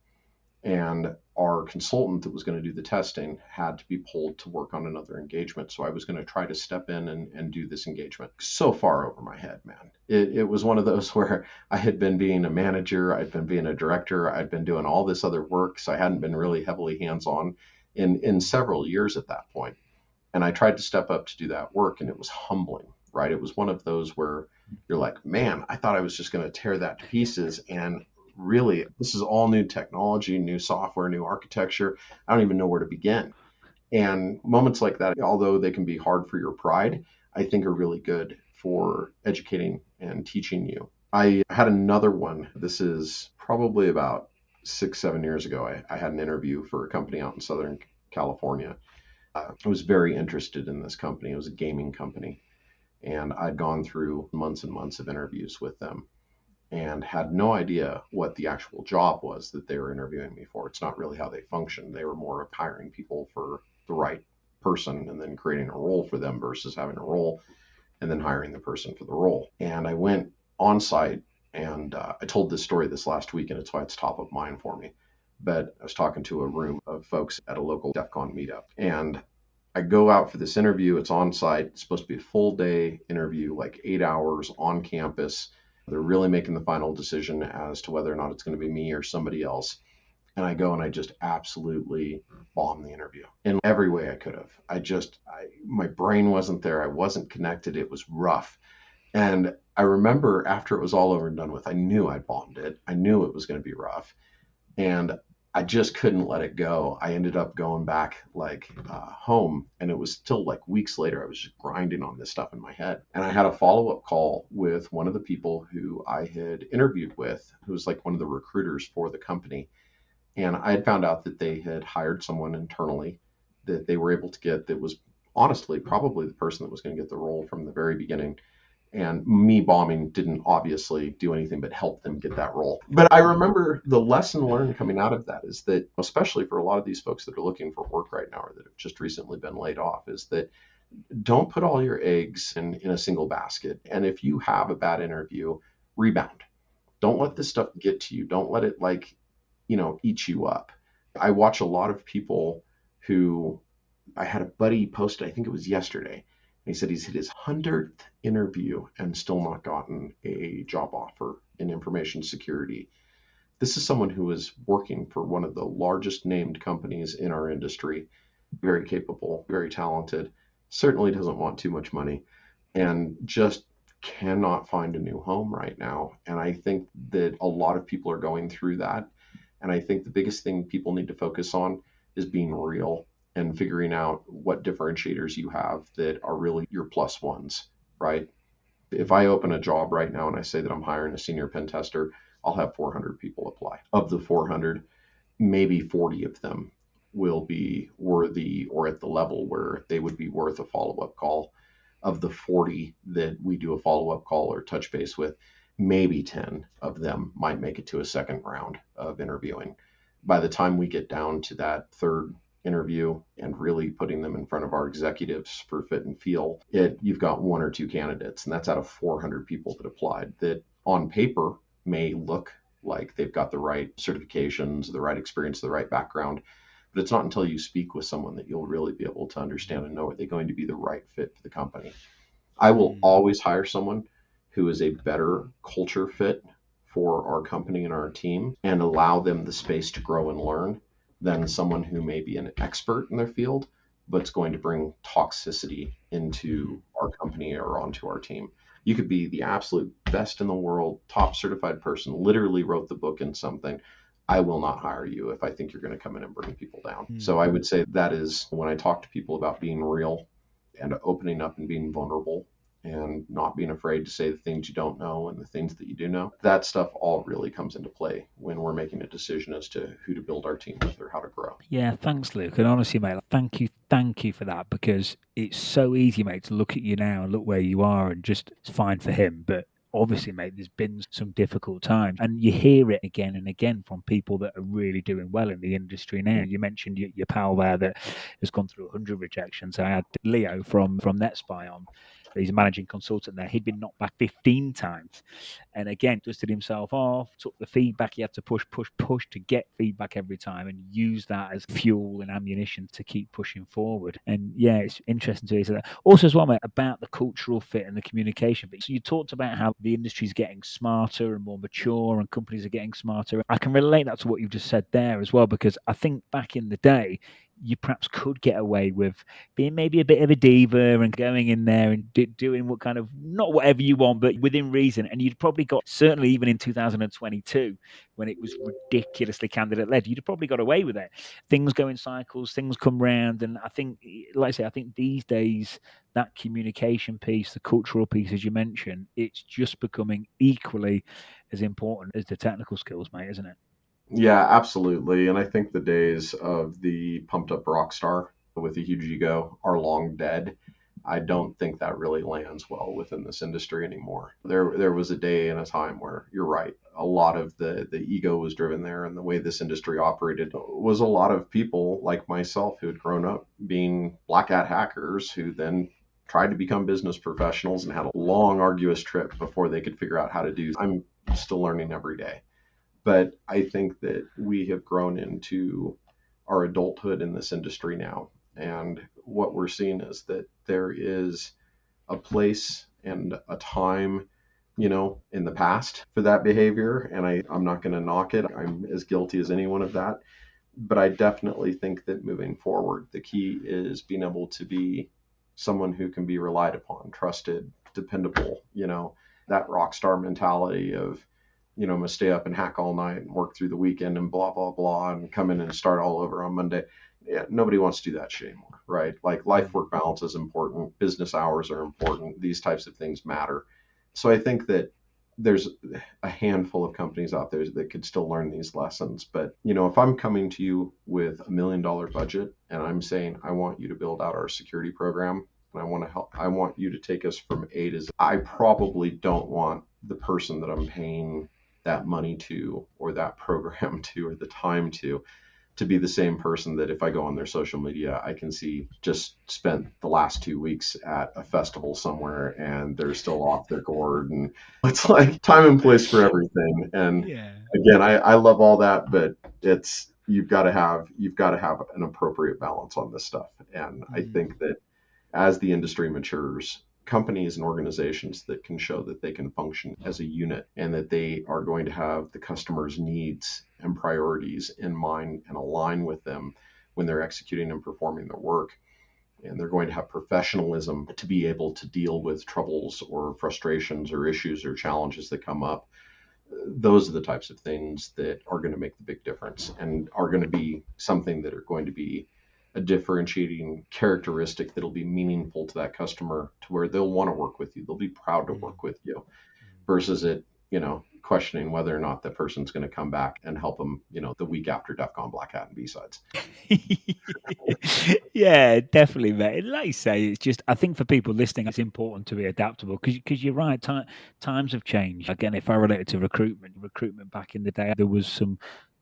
And our consultant that was going to do the testing had to be pulled to work on another engagement. So I was going to try to step in and do this engagement. So far over my head, man. It was one of those where I had been being a manager, I'd been being a director, I'd been doing all this other work. So I hadn't been really heavily hands-on in several years at that point. And I tried to step up to do that work, and it was humbling, right? It was one of those where you're like, man, I thought I was just going to tear that to pieces. And really, this is all new technology, new software, new architecture. I don't even know where to begin. And moments like that, although they can be hard for your pride, I think are really good for educating and teaching you. I had another one. This is probably about 6-7 years ago. I had an interview for a company out in Southern California. I was very interested in this company. It was a gaming company, and I'd gone through months and months of interviews with them and had no idea what the actual job was that they were interviewing me for. It's not really how they function. They were more of hiring people for the right person and then creating a role for them versus having a role and then hiring the person for the role. And I went on site, and I told this story this last week, and it's why it's top of mind for me. But I was talking to a room of folks at a local DEF CON meetup, and I go out for this interview. It's on site. It's supposed to be a full day interview, like 8 hours on campus. They're really making the final decision as to whether or not it's going to be me or somebody else. And I go and I just absolutely bomb the interview in every way I could have. My brain wasn't there. I wasn't connected. It was rough. And I remember after it was all over and done with, I knew I bombed it. I knew it was going to be rough. And I just couldn't let it go. I ended up going back home, and it was still like weeks later. I was just grinding on this stuff in my head, and I had a follow-up call with one of the people who I had interviewed with, who was like one of the recruiters for the company. And I had found out that they had hired someone internally that they were able to get that was honestly probably the person that was going to get the role from the very beginning. And me bombing didn't obviously do anything but help them get that role. But I remember the lesson learned coming out of that is that, especially for a lot of these folks that are looking for work right now or that have just recently been laid off, is that don't put all your eggs in a single basket. And if you have a bad interview, rebound. Don't let this stuff get to you. Don't let it eat you up. I watch a lot of people who I had a buddy posted, I think it was yesterday. He said he's hit his 100th interview and still not gotten a job offer in information security. This is someone who is working for one of the largest named companies in our industry, very capable, very talented, certainly doesn't want too much money, and just cannot find a new home right now. And I think that a lot of people are going through that. And I think the biggest thing people need to focus on is being real and figuring out what differentiators you have that are really your plus ones, right? If I open a job right now and I say that I'm hiring a senior pen tester, I'll have 400 people apply. Of the 400, maybe 40 of them will be worthy or at the level where they would be worth a follow-up call. Of the 40 that we do a follow-up call or touch base with, maybe 10 of them might make it to a second round of interviewing. By the time we get down to that third interview and really putting them in front of our executives for fit and feel, you've got one or two candidates, and that's out of 400 people that applied that on paper may look like they've got the right certifications, the right experience, the right background. But it's not until you speak with someone that you'll really be able to understand and know are they going to be the right fit for the company. I will always hire someone who is a better culture fit for our company and our team and allow them the space to grow and learn than someone who may be an expert in their field, but it's going to bring toxicity into our company or onto our team. You could be the absolute best in the world, top certified person, literally wrote the book in something. I will not hire you if I think you're going to come in and bring people down. So I would say that is when I talk to people about being real and opening up and being vulnerable and not being afraid to say the things you don't know and the things that you do know. That stuff all really comes into play when we're making a decision as to who to build our team with or how to grow. Yeah, thanks, Luke. And honestly, mate, thank you for that, because it's so easy, mate, to look at you now and look where you are and just it's fine for him. But obviously, mate, there's been some difficult times, and you hear it again and again from people that are really doing well in the industry now. You mentioned your pal there that has gone through 100 rejections. I had Leo from NetSpy on. He's a managing consultant there. He'd been knocked back 15 times. And again, dusted himself off, took the feedback. He had to push to get feedback every time and use that as fuel and ammunition to keep pushing forward. And yeah, it's interesting to hear that. Also as well, mate, about the cultural fit and the communication bit. So you talked about how the industry is getting smarter and more mature and companies are getting smarter. I can relate that to what you've just said there as well, because I think back in the day, you perhaps could get away with being maybe a bit of a diva and going in there and doing what kind of, not whatever you want, but within reason. And you'd probably got, certainly even in 2022, when it was ridiculously candidate led, you'd have probably got away with it. Things go in cycles, things come round. And I think, like I say, I think these days, that communication piece, the cultural piece, as you mentioned, it's just becoming equally as important as the technical skills, mate, isn't it? Yeah, absolutely. And I think the days of the pumped up rock star with a huge ego are long dead. I don't think that really lands well within this industry anymore. There was a day and a time where you're right. A lot of the ego was driven there, and the way this industry operated was a lot of people like myself who had grown up being black hat hackers who then tried to become business professionals and had a long, arduous trip before they could figure out how to do. I'm still learning every day. But I think that we have grown into our adulthood in this industry now. And what we're seeing is that there is a place and a time, in the past for that behavior. And I'm not going to knock it. I'm as guilty as anyone of that. But I definitely think that moving forward, the key is being able to be someone who can be relied upon, trusted, dependable, that rock star mentality of, I'm going to stay up and hack all night and work through the weekend and blah, blah, blah, and come in and start all over on Monday. Yeah, nobody wants to do that shit anymore, right? Like life work balance is important. Business hours are important. These types of things matter. So I think that there's a handful of companies out there that could still learn these lessons. But, if I'm coming to you with $1 million budget and I'm saying, I want you to build out our security program and I want to help, I want you to take us from A to Z, I probably don't want the person that I'm paying that money to, or that program to, or the time to be the same person that if I go on their social media, I can see just spent the last 2 weeks at a festival somewhere and they're still off their gourd. And it's like time and place for everything. And Yeah. again, I love all that, but you've got to have an appropriate balance on this stuff. And I think that as the industry matures, companies and organizations that can show that they can function as a unit and that they are going to have the customer's needs and priorities in mind and align with them when they're executing and performing their work. And they're going to have professionalism to be able to deal with troubles or frustrations or issues or challenges that come up. Those are the types of things that are going to make the big difference and are going to be something that are going to be a differentiating characteristic that'll be meaningful to that customer to where they'll want to work with you. They'll be proud to work with you versus it, questioning whether or not the person's going to come back and help them, the week after DEF CON Black Hat and B-Sides. Yeah, definitely, mate. Like you say, it's just, I think for people listening, it's important to be adaptable because you're right. Times have changed. Again, if I relate it to recruitment back in the day, there was some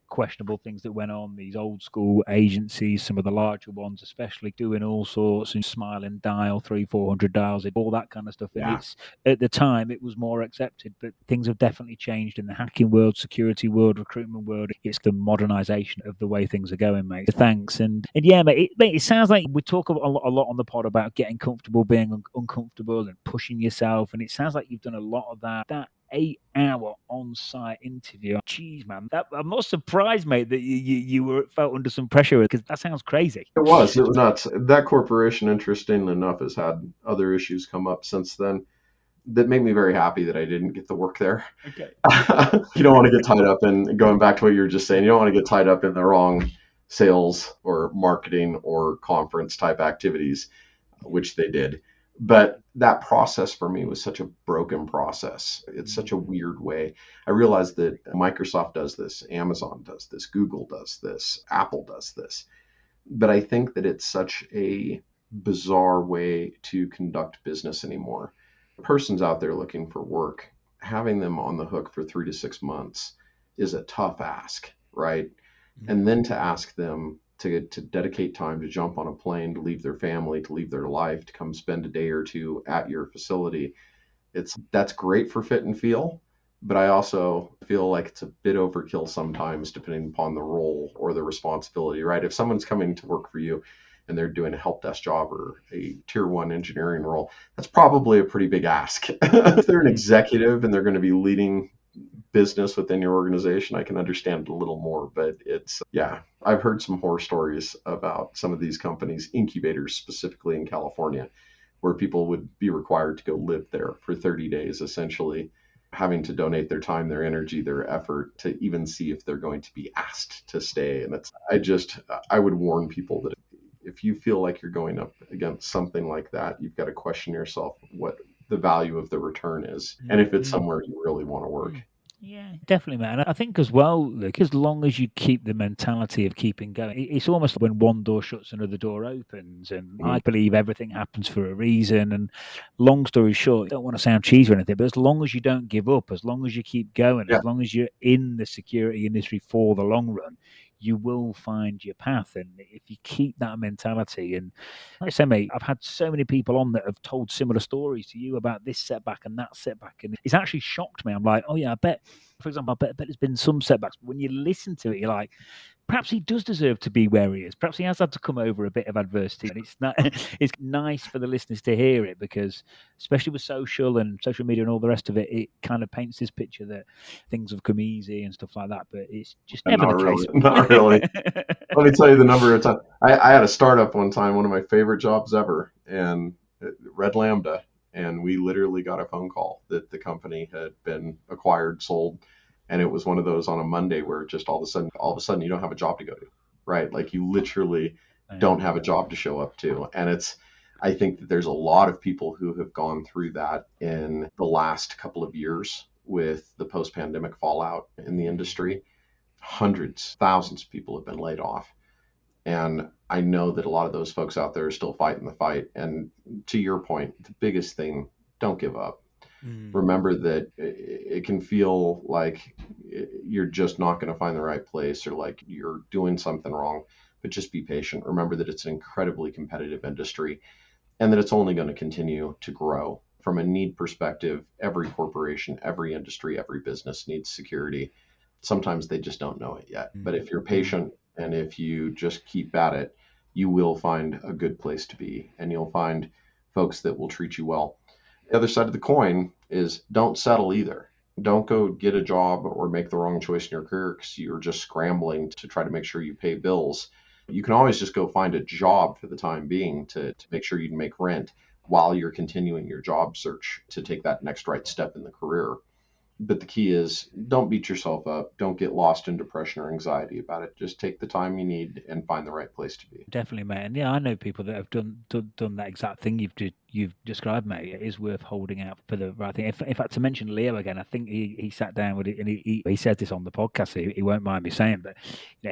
questionable things that went on. These old school agencies, some of the larger ones, especially doing all sorts and smile and dial 300-400 dials, all that kind of stuff. And it's at the time it was more accepted, but things have definitely changed in the hacking world, security world, recruitment world. It's the modernization of the way things are going, mate. So thanks. And yeah, mate, it sounds like we talk a lot on the pod about getting comfortable, being uncomfortable, and pushing yourself. And it sounds like you've done a lot of that 8-hour on-site interview. Jeez, man, I'm not surprised, mate, that you felt under some pressure because that sounds crazy. It was nuts. That corporation, interestingly enough, has had other issues come up since then that made me very happy that I didn't get the work there. Okay. You don't want to get tied up in, going back to what you were just saying, you don't want to get tied up in the wrong sales or marketing or conference type activities, which they did. But that process for me was such a broken process. It's such a weird way. I realized that Microsoft does this, Amazon does this, Google does this, Apple does this. But I think that it's such a bizarre way to conduct business anymore. A person's out there looking for work, having them on the hook for 3 to 6 months is a tough ask, right? And then to ask them to dedicate time to jump on a plane, to leave their family, to leave their life, to come spend a day or two at your facility, that's great for fit and feel. But I also feel like it's a bit overkill sometimes, depending upon the role or the responsibility, right? If someone's coming to work for you and they're doing a help desk job or a tier 1 engineering role, that's probably a pretty big ask. If they're an executive and they're going to be leading business within your organization, I can understand it a little more. But I've heard some horror stories about some of these companies, incubators specifically in California, where people would be required to go live there for 30 days, essentially having to donate their time, their energy, their effort to even see if they're going to be asked to stay. And I would warn people that if you feel like you're going up against something like that, you've got to question yourself what the value of the return is, and if it's somewhere you really want to work. Yeah, definitely, man. I think as well, Luke, as long as you keep the mentality of keeping going, it's almost like when one door shuts, another door opens. And I Mhm. believe everything happens for a reason. And long story short, I don't want to sound cheesy or anything, but as long as you don't give up, as long as you keep going, Yeah, as long as you're in the security industry for the long run, you will find your path. And if you keep that mentality, and like I say, mate, I've had so many people on that have told similar stories to you about this setback and that setback. And it's actually shocked me. I'm like, oh, yeah, I bet, for example, I bet there's been some setbacks. But when you listen to it, you're like, perhaps he does deserve to be where he is. Perhaps he has had to come over a bit of adversity, and it's not. It's nice for the listeners to hear it because, especially with social media and all the rest of it, it kind of paints this picture that things have come easy and stuff like that. But it's just and never not the really, case. not really. Let me tell you the number of times I had a startup one time, one of my favorite jobs ever, and Red Lambda, and we literally got a phone call that the company had been acquired, sold, and it was one of those on a Monday where just all of a sudden, you don't have a job to go to, right? Like you literally Yeah. don't have a job to show up to, and I think that there's a lot of people who have gone through that in the last couple of years with the post-pandemic fallout in the industry. Hundreds, thousands of people have been laid off. And I know that a lot of those folks out there are still fighting the fight. And to your point, the biggest thing, don't give up. Mm. Remember that it can feel like you're just not going to find the right place or like you're doing something wrong, but just be patient. Remember that it's an incredibly competitive industry and that it's only going to continue to grow. From a need perspective, every corporation, every industry, every business needs security. Sometimes they just don't know it yet. But if you're Mm. patient and if you just keep at it, you will find a good place to be and you'll find folks that will treat you well. The other side of the coin is don't settle either. Don't go get a job or make the wrong choice in your career because you're just scrambling to try to make sure you pay bills. You can always just go find a job for the time being to make sure you can make rent while you're continuing your job search to take that next right step in the career. But the key is don't beat yourself up. Don't get lost in depression or anxiety about it. Just take the time you need and find the right place to be. Definitely, mate. And yeah, I know people that have done that exact thing you've described, mate. It is worth holding out for the right thing. In fact, to mention Leo again, I think he sat down with it, and he said this on the podcast. So he won't mind me saying, but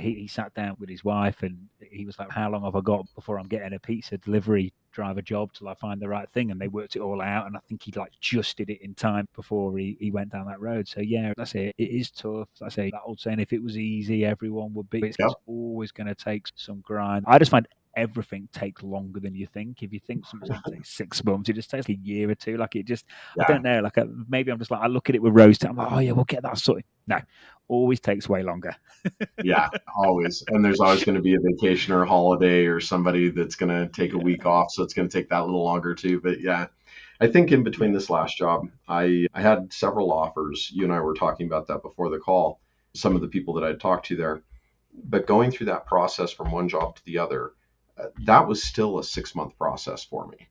he sat down with his wife, and he was like, "How long have I got before I'm getting a pizza delivery driver job till I find the right thing?" And they worked it all out, and I think he like just did it in time before he went down that road. So yeah, that's it. It is tough. I say that old saying, if it was easy, everyone would be. It's Yep. always going to take some grind. I just find everything takes longer than you think. If you think something's going to take 6 months, it just takes like a year or two. Like it just, I Yeah. don't know. Like maybe I'm just like I look at it with rose. I'm like, oh yeah, we'll get that sorted. No, always takes way longer. Yeah, always. And there's always going to be a vacation or a holiday or somebody that's going to take a Yeah, week off. So it's going to take that a little longer too. But yeah, I think in between yeah. this last job, I had several offers. You and I were talking about that before the call, some of the people that I'd talked to there. But going through that process from one job to the other, that was still a 6 month process for me.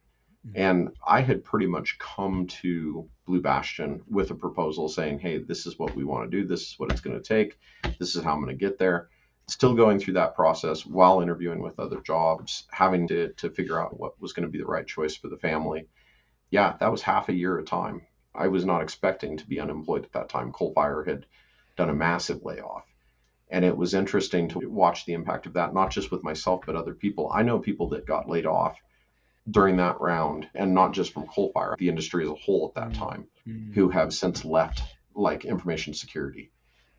Mm, And I had pretty much come to Blue Bastion with a proposal saying, hey, this is what we want to do. This is what it's going to take. This is how I'm going to get there. Still going through that process while interviewing with other jobs, having to figure out what was going to be the right choice for the family. Yeah, that was half a year of time. I was not expecting to be unemployed at that time. Coalfire had done a massive layoff. And it was interesting to watch the impact of that, not just with myself, but other people. I know people that got laid off during that round, and not just from coal fire, the industry as a whole at that mm, time, mm. who have since left like information security.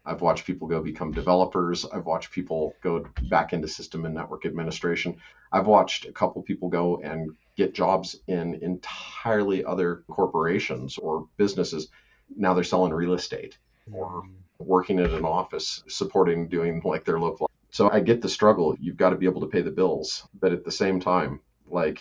I've watched people go become developers. I've watched people go back into system and network administration. I've watched a couple people go and get jobs in entirely other corporations or businesses. Now they're selling real estate or Mm. working at an office, supporting doing like their local. So I get the struggle. You've got to be able to pay the bills, but at the same time, like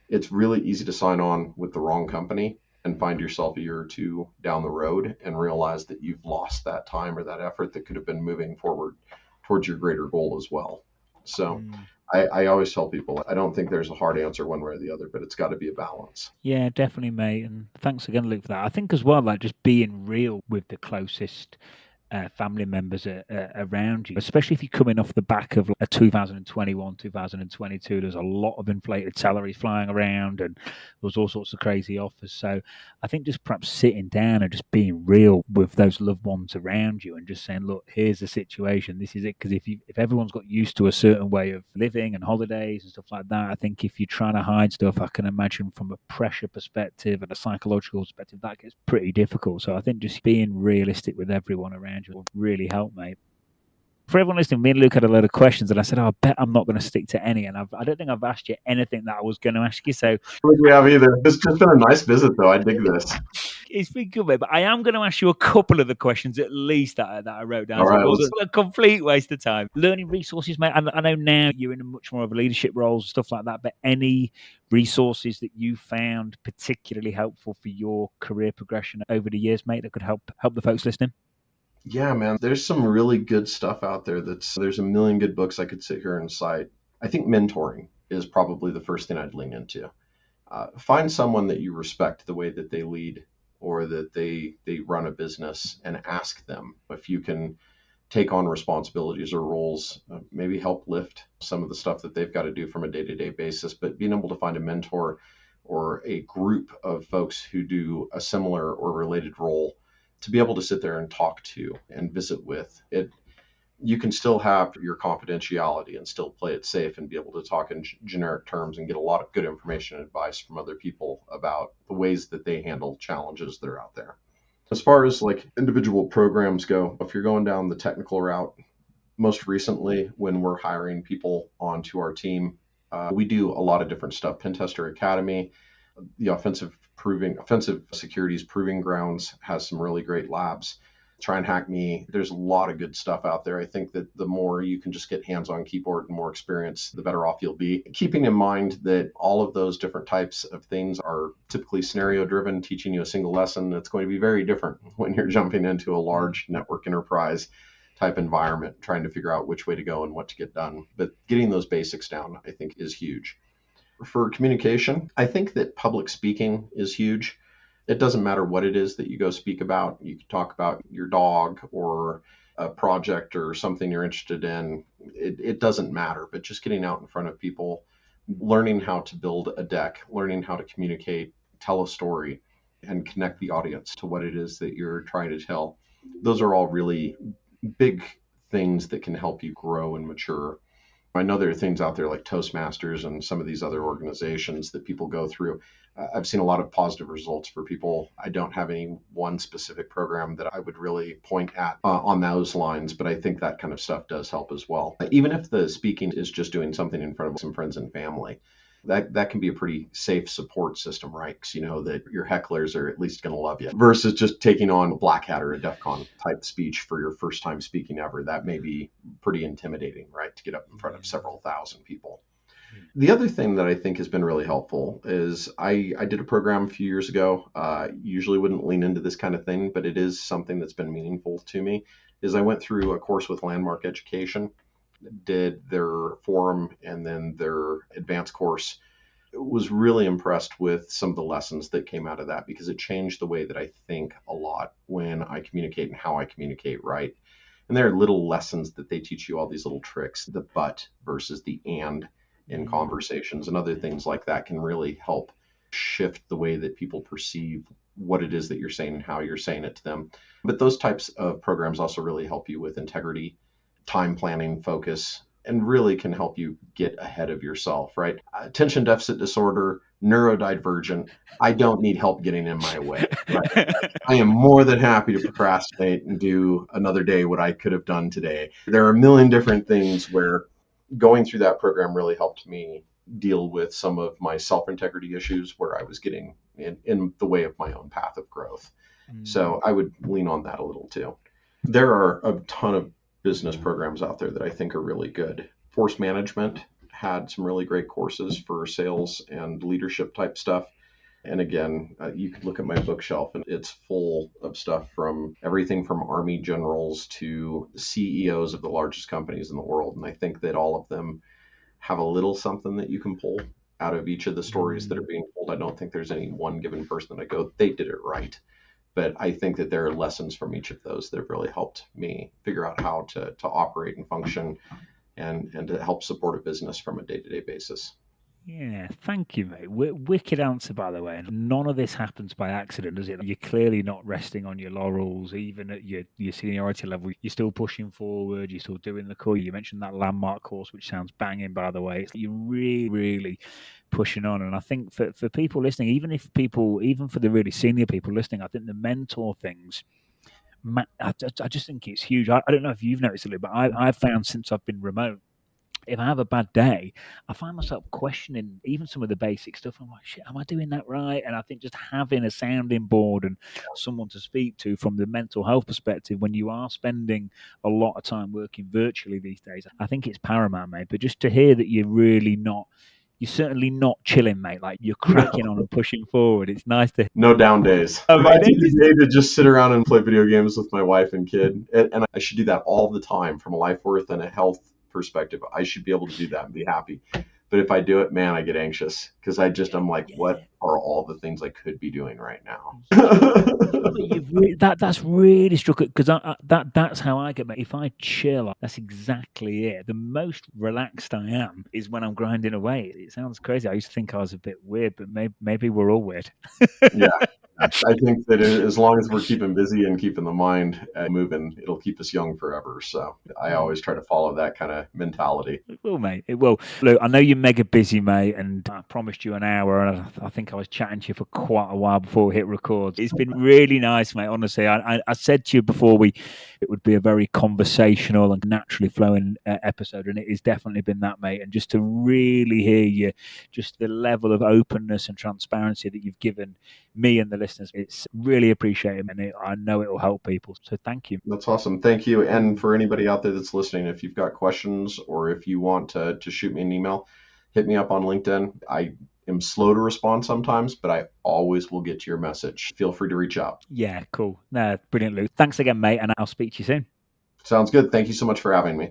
it's really easy to sign on with the wrong company and find yourself a year or two down the road and realize that you've lost that time or that effort that could have been moving forward towards your greater goal as well. So Mm. I always tell people I don't think there's a hard answer one way or the other, but it's got to be a balance. Yeah, definitely, mate. And thanks again, Luke, for that. I think as well, like just being real with the closest family members around you, especially if you're coming off the back of a 2021, 2022. There's a lot of inflated salaries flying around and there was all sorts of crazy offers. So I think just perhaps sitting down and just being real with those loved ones around you and just saying, look, here's the situation. This is it. Because if everyone's got used to a certain way of living and holidays and stuff like that, I think if you're trying to hide stuff, I can imagine from a pressure perspective and a psychological perspective, that gets pretty difficult. So I think just being realistic with everyone around you will really help, mate. For everyone listening, me and Luke had a load of questions, and I said, I bet I'm not going to stick to any. And I don't think I've asked you anything that I was going to ask you. So I don't think we have either. It's just been a nice visit, though. I dig this. it's been good, mate. But I am going to ask you a couple of the questions at least that I wrote down. All So right, it wasn't a complete waste of time. Learning resources, mate. I know now you're in a much more of a leadership roles and stuff like that. But any resources that you found particularly helpful for your career progression over the years, mate, that could help the folks listening? Yeah, man, there's some really good stuff out there. There's a million good books I could sit here and cite. I think mentoring is probably the first thing I'd lean into. Find someone that you respect the way that they lead or that they run a business, and ask them if you can take on responsibilities or roles, maybe help lift some of the stuff that they've got to do from a day-to-day basis. But being able to find a mentor or a group of folks who do a similar or related role to be able to sit there and talk to and visit with it, you can still have your confidentiality and still play it safe and be able to talk in generic terms and get a lot of good information and advice from other people about the ways that they handle challenges that are out there. As far as like individual programs go, if you're going down the technical route, most recently when we're hiring people onto our team, we do a lot of different stuff. Pentester Academy, the offensive securities proving grounds has some really great labs. Try and Hack Me. There's a lot of good stuff out there. I think that the more you can just get hands on keyboard and more experience, the better off you'll be. Keeping in mind that all of those different types of things are typically scenario driven, teaching you a single lesson that's going to be very different when you're jumping into a large network enterprise type environment, trying to figure out which way to go and what to get done. But getting those basics down, I think, is huge. For communication, I think that public speaking is huge. It doesn't matter what it is that you go speak about. You can talk about your dog or a project or something you're interested in. It doesn't matter, but just getting out in front of people, learning how to build a deck, learning how to communicate, tell a story, and connect the audience to what it is that you're trying to tell. Those are all really big things that can help you grow and mature. I know there are things out there like Toastmasters and some of these other organizations that people go through. I've seen a lot of positive results for people. I don't have any one specific program that I would really point at on those lines, but I think that kind of stuff does help as well. Even if the speaking is just doing something in front of some friends and family, that can be a pretty safe support system, right? Because you know that your hecklers are at least going to love you versus just taking on a Black Hat or a DEF CON type speech for your first time speaking ever. That may be pretty intimidating, right? To get up in front of several thousand people. The other thing that I think has been really helpful is I did a program a few years ago. Usually wouldn't lean into this kind of thing, but it is something that's been meaningful to me, is I went through a course with Landmark Education, did their forum and then their advanced course. Was really impressed with some of the lessons that came out of that because it changed the way that I think a lot when I communicate and how I communicate, right? And there are little lessons that they teach you, all these little tricks, the but versus the and in conversations and other things like that can really help shift the way that people perceive what it is that you're saying and how you're saying it to them. But those types of programs also really help you with integrity, time planning, focus, and really can help you get ahead of yourself, right? Attention deficit disorder, neurodivergent. I don't need help getting in my way. Right? I am more than happy to procrastinate and do another day what I could have done today. There are a million different things where going through that program really helped me deal with some of my self-integrity issues where I was getting in the way of my own path of growth. So I would lean on that a little too. There are a ton of business programs out there that I think are really good. Force Management had some really great courses for sales and leadership type stuff. And again, you could look at my bookshelf and it's full of stuff from everything from Army generals to CEOs of the largest companies in the world. And I think that all of them have a little something that you can pull out of each of the stories that are being told. I don't think there's any one given person that I go, they did it right. But I think that there are lessons from each of those that have really helped me figure out how to operate and function and to help support a business from a day-to-day basis. Yeah, thank you, mate. Wicked answer, by the way. And none of this happens by accident, does it? You're clearly not resting on your laurels, even at your seniority level. You're still pushing forward. You're still doing the course. You mentioned that landmark course, which sounds banging, by the way. You're really, really pushing on. And I think for people listening, even for the really senior people listening, I think the mentor things, I just think it's huge. I don't know if you've noticed it, but I've found since I've been remote, if I have a bad day, I find myself questioning even some of the basic stuff. I'm like, shit, am I doing that right? And I think just having a sounding board and someone to speak to from the mental health perspective when you are spending a lot of time working virtually these days, I think it's paramount, mate. But just to hear that you're certainly not chilling, mate. Like you're cracking on and pushing forward. It's nice to. No down days. If I take a day to just sit around and play video games with my wife and kid, and I should do that all the time from a life worth and a health perspective, I should be able to do that and be happy. But if I do it, man, I get anxious because I'm like, what are all the things I could be doing right now? That's really struck it because that's how I get, mate. If I chill, that's exactly it. The most relaxed I am is when I'm grinding away. It sounds crazy. I used to think I was a bit weird, but maybe we're all weird. Yeah. I think that as long as we're keeping busy and keeping the mind moving, it'll keep us young forever. So I always try to follow that kind of mentality. It will, mate. It will. Look, I know you're mega busy, mate, and I promised you an hour, and I think I was chatting to you for quite a while before we hit record. It's been really nice, mate. Honestly, I said to you before it would be a very conversational and naturally flowing episode, and it has definitely been that, mate. And just to really hear you, just the level of openness and transparency that you've given me and the listeners, it's really appreciated, and I know it will help people. So thank you. That's awesome. Thank you. And for anybody out there that's listening, if you've got questions or if you want to shoot me an email, hit me up on LinkedIn. I am slow to respond sometimes, but I always will get to your message. Feel free to reach out. Yeah, cool. No, brilliant, Luke. Thanks again, mate, and I'll speak to you soon. Sounds good. Thank you so much for having me.